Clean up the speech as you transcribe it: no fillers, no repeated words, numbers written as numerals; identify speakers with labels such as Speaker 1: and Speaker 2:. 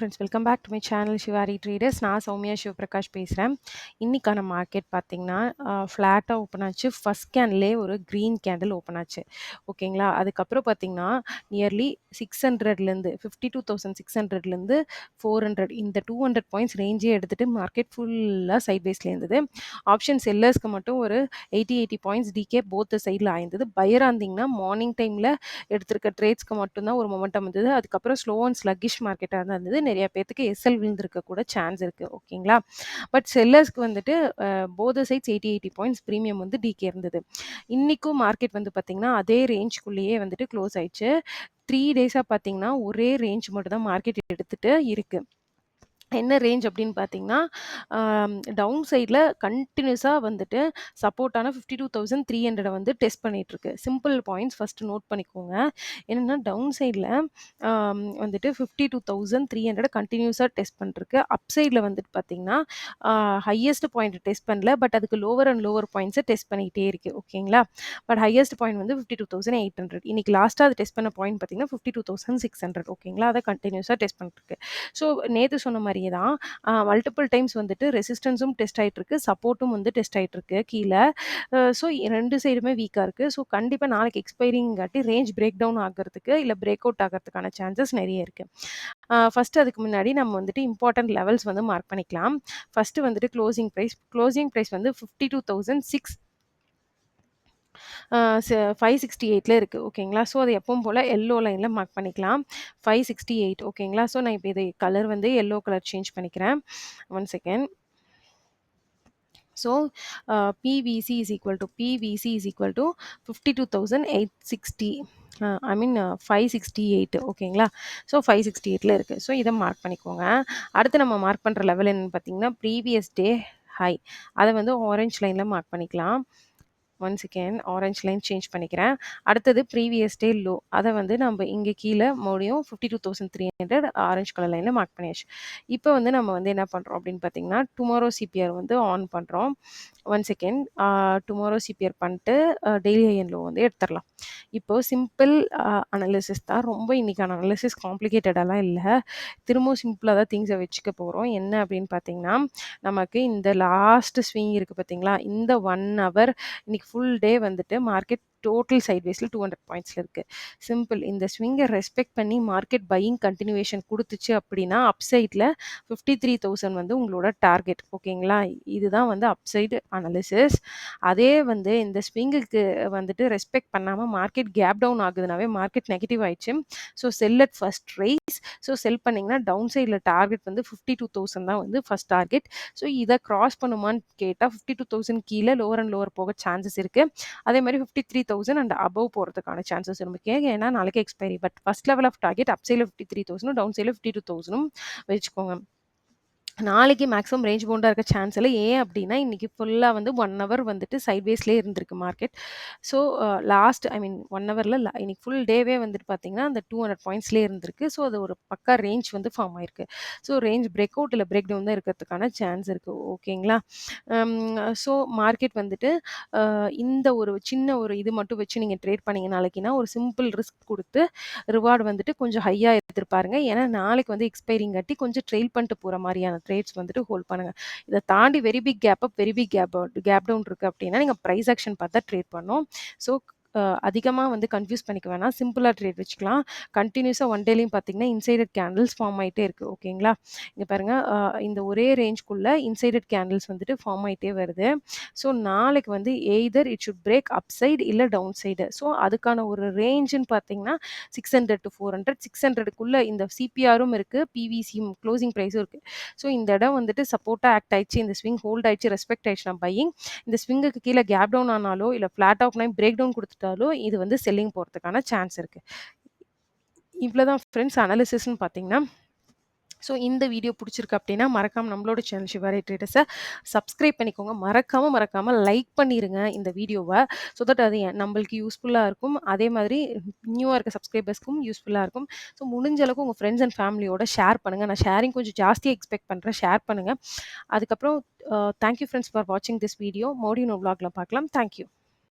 Speaker 1: Friends welcome back to my channel Shivari traders. நான் சௌமியா சிவபிரகாஷ் பேசுகிறேன். இன்னைக்கான மார்க்கெட் பார்த்தீங்கன்னா ஃப்ளாட்டாக ஓப்பன் ஆச்சு. ஃபர்ஸ்ட் கேண்டிலே ஒரு க்ரீன் கேண்டில் ஓப்பன் ஆச்சு. ஓகேங்களா, அதுக்கப்புறம் பார்த்தீங்கன்னா நியர்லி 600லேருந்து 52,600லேருந்து 400 இந்த 200 பாயிண்ட்ஸ் ரேஞ்சே எடுத்துகிட்டு மார்க்கெட் ஃபுல்லாக சைட்வேஸில் இருந்தது. ஆப்ஷன் செல்லர்ஸ்க்கு மட்டும் ஒரு 80 பாயிண்ட்ஸ் டிகே போத் சைடில் ஆயிருந்தது. பையராக இருந்தீங்கன்னா மார்னிங் டைமில் எடுத்திருக்க ட்ரேட்ஸ்க்கு மட்டும்தான் ஒரு மொமெண்டம் இருந்தது. அதுக்கப்புறம் ஸ்லோ அண்ட் ஸ்லக்கிஷ் மார்க்கெட்டாக தான் இருந்தது. நிறைய பேத்துக்கு எஸ்எல் விழுந்திருக்க கூட சான்ஸ் இருக்குது. ஓகேங்களா, பட் செல்லர்ஸ்க்கு வந்துட்டு போத சைட்ஸ் 80 பாயிண்ட்ஸ் ப்ரீமியம் வந்து டிகே இருந்தது. இன்றைக்கும் மார்க்கெட் வந்து பார்த்திங்கன்னா அதே ரேஞ்சுக்குள்ளேயே வந்துட்டு க்ளோஸ் ஆயிடுச்சு. 3 டேஸாக பார்த்தீங்கன்னா ஒரே ரேஞ்ச் மட்டும் தான் மார்க்கெட் எடுத்துகிட்டு இருக்குது. என்ன ரேஞ்ச் அப்படின்னு பார்த்தீங்கன்னா டவுன் சைடில் கண்டினியூஸாக வந்துட்டு சப்போர்ட்டான 52,300 வந்து டெஸ்ட் பண்ணிகிட்ருக்கு. சிம்பிள் பாயிண்ட்ஸ் ஃபஸ்ட்டு நோட் பண்ணிக்கோங்க. என்னென்னா டவுன் சைடில் வந்துட்டு 52,300 கண்டினியூஸாக டெஸ்ட் பண்ணிருக்கு. அப் சைடில் வந்துட்டு பார்த்தீங்கன்னா ஹையஸ்ட் பாயிண்ட் டெஸ்ட் பண்ணல, பட் அதுக்கு லோவர் அண்ட் லோவர் பாயிண்ட்ஸை டெஸ்ட் பண்ணிக்கிட்டே இருக்குது. ஓகேங்களா, பட் ஹையஸ்ட் பாயிண்ட் வந்து 52,800. இன்னைக்கு லாஸ்ட்டாக அது டெஸ்ட் பண்ண பாயிண்ட் பார்த்தீங்கன்னா 52,600. ஓகேங்களா, அதை கண்டினியூஸாக டெஸ்ட் பண்ணிருக்கு. ஸோ நேற்று சொன்ன மாதிரியே தான் மல்டிபிள் டைம்ஸ் வந்துட்டு ரெசிஸ்டன்ஸும் டெஸ்ட் ஆகிட்டு இருக்கு, சப்போர்ட்டும் வந்து டெஸ்ட் ஆகிட்டு இருக்கு கீழே. ஸோ ரெண்டு சைடுமே வீக்காக இருக்குது. ஸோ கண்டிப்பாக நாளைக்கு எக்ஸ்பைரிங்காட்டி ரேஞ்ச் பிரேக் டவுன் ஆகிறதுக்கு இல்லை பிரேக் அவுட் ஆகிறதுக்கான சான்சஸ் நிறைய இருக்குது. ஃபஸ்ட்டு அதுக்கு முன்னாடி நம்ம வந்துட்டு இம்பார்ட்டன்ட் லெவல்ஸ் வந்து மார்க் பண்ணிக்கலாம். ஃபஸ்ட்டு வந்துட்டு க்ளோசிங் ப்ரைஸ் வந்து 568 இருக்குது. ஓகேங்களா, ஸோ அது எப்பவும் போல் எல்லோ லைனில் மார்க் பண்ணிக்கலாம். 568. ஓகேங்களா, ஸோ நான் இப்போ இது கலர் வந்து எல்லோ கலர் சேஞ்ச் பண்ணிக்கிறேன். 1 second. So PVC is equal to 52,860. ஐ மீன் 568. ஓகேங்களா, ஸோ 568 இருக்குது. ஸோ இதை மார்க் பண்ணிக்கோங்க. அடுத்து நம்ம மார்க் பண்ணுற லெவல் என்னென்னு பார்த்தீங்கன்னா ப்ரீவியஸ் டே ஹை, அதை வந்து ஆரஞ்ச் லைனில் மார்க் பண்ணிக்கலாம். 1 செகண்ட், ஆரஞ்ச் லைன் சேஞ்ச் பண்ணிக்கிறேன். அடுத்தது ப்ரீவியஸ் டே லோ, அதை வந்து நம்ம இங்கே கீழே மறுபடியும் 52,300 ஆரஞ்ச் கலர் லைனில் மார்க் பண்ணியாச்சு. இப்போ வந்து நம்ம வந்து என்ன பண்ணுறோம் அப்படின்னு பார்த்தீங்கன்னா டுமாரோ சிபிஆர் வந்து ஆன் பண்ணுறோம். 1 செகண்ட், டுமாரோ சிபிஆர் பண்ணிட்டு டெய்லி ஹை அண்ட் லோ வந்து எடுத்துடலாம். இப்போது சிம்பிள் அனாலிசிஸ் தான், ரொம்ப இன்றைக்கான அனாலிசிஸ் காம்ப்ளிகேட்டடெல்லாம் இல்லை. திரும்பவும் சிம்பிளாக தான் திங்ஸை வச்சுக்க போகிறோம். என்ன அப்படின்னு பார்த்தீங்கன்னா நமக்கு இந்த லாஸ்ட் ஸ்விங் இருக்குது பார்த்தீங்களா, இந்த 1 ஹவர் இன்னைக்கு ஃபுல் டே வந்துட்டு மார்க்கெட் டோட்டல் சைட்வேஸில் 200 பாயிண்ட்ஸில் இருக்குது. சிம்பிள், இந்த ஸ்விங்கை ரெஸ்பெக்ட் பண்ணி மார்க்கெட் பையிங் கண்டினியூவேஷன் கொடுத்துச்சு அப்படின்னா அப்சைடில் 53,000 வந்து உங்களோட டார்கெட். ஓகேங்களா, இதுதான் வந்து அப்சைடு அனாலிசிஸ். அதே வந்து இந்த ஸ்விங்குக்கு வந்துட்டு ரெஸ்பெக்ட் பண்ணாமல் மார்க்கெட் கேப் டவுன் ஆகுதுனாவே மார்க்கெட் நெகட்டிவ் ஆயிடுச்சு. So sell at first rise. So sell பண்ணிங்கன்னா டவுன் சைடில் டார்கெட் வந்து 52,000 தான் வந்து ஃபர்ஸ்ட் டார்கெட். ஸோ இதை கிராஸ் பண்ணுமான்னு கேட்டால் 52,000 கீழே லோவர் அண்ட் லோவர் போக சான்சஸ் இருக்குது. அதே மாதிரி 53,000 அண்ட் அபவ் போகிறதுக்கான சான்சஸ் இருக்கு. ஏன்னா நாளைக்கு expiry. But first level of target up சைடில் 53,000, டவுன் சைடில் 52,000 வச்சுக்கோங்க. நாளைக்கு மேக்ஸிமம் ரேஞ்ச் பவுண்டாக இருக்க சான்ஸ் இல்லை. ஏன் அப்படின்னா இன்றைக்கி ஃபுல்லாக வந்து 1 ஹவர் வந்துட்டு சைட்வேஸ்லேயே இருந்திருக்கு மார்க்கெட். ஸோ லாஸ்ட் ஐ மீன் 1 ஹவரில் இன்னைக்கு ஃபுல் டேவே வந்துட்டு பார்த்தீங்கன்னா அந்த 200 பாயிண்ட்ஸ்லேயே இருந்திருக்கு. ஸோ அது ஒரு பக்கா ரேஞ்ச் வந்து ஃபார்ம் ஆயிருக்கு. ஸோ ரேஞ்ச் பிரேக் அவுட் இல்லை பிரேக் டவுன் தான் இருக்கிறதுக்கான சான்ஸ் இருக்குது. ஓகேங்களா, ஸோ மார்க்கெட் வந்துட்டு இந்த ஒரு சின்ன ஒரு இது மட்டும் வச்சு நீங்கள் ட்ரேட் பண்ணீங்க நாளைக்குன்னா ஒரு சிம்பிள் ரிஸ்க் கொடுத்து ரிவார்டு வந்துட்டு கொஞ்சம் ஹையாக எடுத்துருப்பாருங்க. ஏன்னா நாளைக்கு வந்து எக்ஸ்பைரிங் கட்டி கொஞ்சம் ட்ரெயில் பண்ணிட்டு போகிற மாதிரியான ட்ரேட்ஸ் வந்துட்டு ஹோல்ட் பண்ணுங்கள். இதை தாண்டி very big gap up, very big gap down இருக்குது அப்படின்னா நீங்கள் ப்ரைஸ் ஆக்ஷன் பார்த்தா ட்ரேட் பண்ணணும். ஸோ அதிகமாக வந்து கன்ஃபியூஸ் பண்ணிக்க வேணாம், சிம்பிளாக ட்ரேட் வச்சுக்கலாம். கண்டினியூஸாக ஒன் டேலையும் பார்த்தீங்கன்னா இன்சைடட் கேண்டில்ஸ் ஃபார்ம் ஆகிட்டே இருக்குது. ஓகேங்களா, இங்கே பாருங்கள், இந்த ஒரே ரேஞ்ச்குள்ளே இன்சைடட் கேண்டில்ஸ் வந்துட்டு ஃபார்ம் ஆகிட்டே வருது. ஸோ நாளைக்கு வந்து either it should break up side இல்லை டவுன் சைடு. ஸோ அதுக்கான ஒரு ரேஞ்சுன்னு பார்த்தீங்கன்னா 600 to 400, 600க்குள்ளே இந்த சிபிஆரும் இருக்குது, பிவிசியும் க்ளோசிங் ப்ரைஸும் இருக்குது. ஸோ இந்த இடம் வந்துட்டு சப்போர்ட்டாக ஆக்ட் ஆயிடுச்சு, இந்த ஸ்விங் ஹோல்ட் ஆயிடுச்சு, ரெஸ்பெக்ட் ஆயிடுச்சுனா பையிங். இந்த ஸ்விங்குக்கு கீழே கேப் டவுன் ஆனாலோ இல்லை flat of nine break down கொடுத்துட்டாலோ இது வந்து செல்லிங் போகிறதுக்கான சான்ஸ் இருக்குது. இவ்வளோதான் ஃப்ரெண்ட்ஸ் அனாலிசிஸ்ன்னு பார்த்தீங்கன்னா. ஸோ இந்த வீடியோ பிடிச்சிருக்கு அப்படின்னா மறக்காமல் நம்மளோட சேனல் ஷிவாரி ட்ரேடர்ஸை சப்ஸ்கிரைப் பண்ணிக்கோங்க. மறக்காமல் லைக் பண்ணிடுங்க இந்த வீடியோவை. ஸோ தட் அது நம்மளுக்கு யூஸ்ஃபுல்லாக இருக்கும். அதே மாதிரி நியூவாக இருக்க சப்ஸ்கிரைபர்ஸ்க்கும் யூஸ்ஃபுல்லாக இருக்கும். ஸோ முடிஞ்ச அளவுக்கு உங்கள் ஃப்ரெண்ட்ஸ் அண்ட் ஃபேமிலியோட ஷேர் பண்ணுங்கள். நான் ஷேரிங் கொஞ்சம் ஜாஸ்தியாக எக்ஸ்பெக்ட் பண்ணுறேன், ஷேர் பண்ணுங்கள். அதுக்கப்புறம் தேங்க்யூ ஃப்ரெண்ட்ஸ் ஃபார் வாட்சிங் திஸ் வீடியோ. மறுபடியும் ஒரு vlogல பார்க்கலாம். தேங்க்யூ.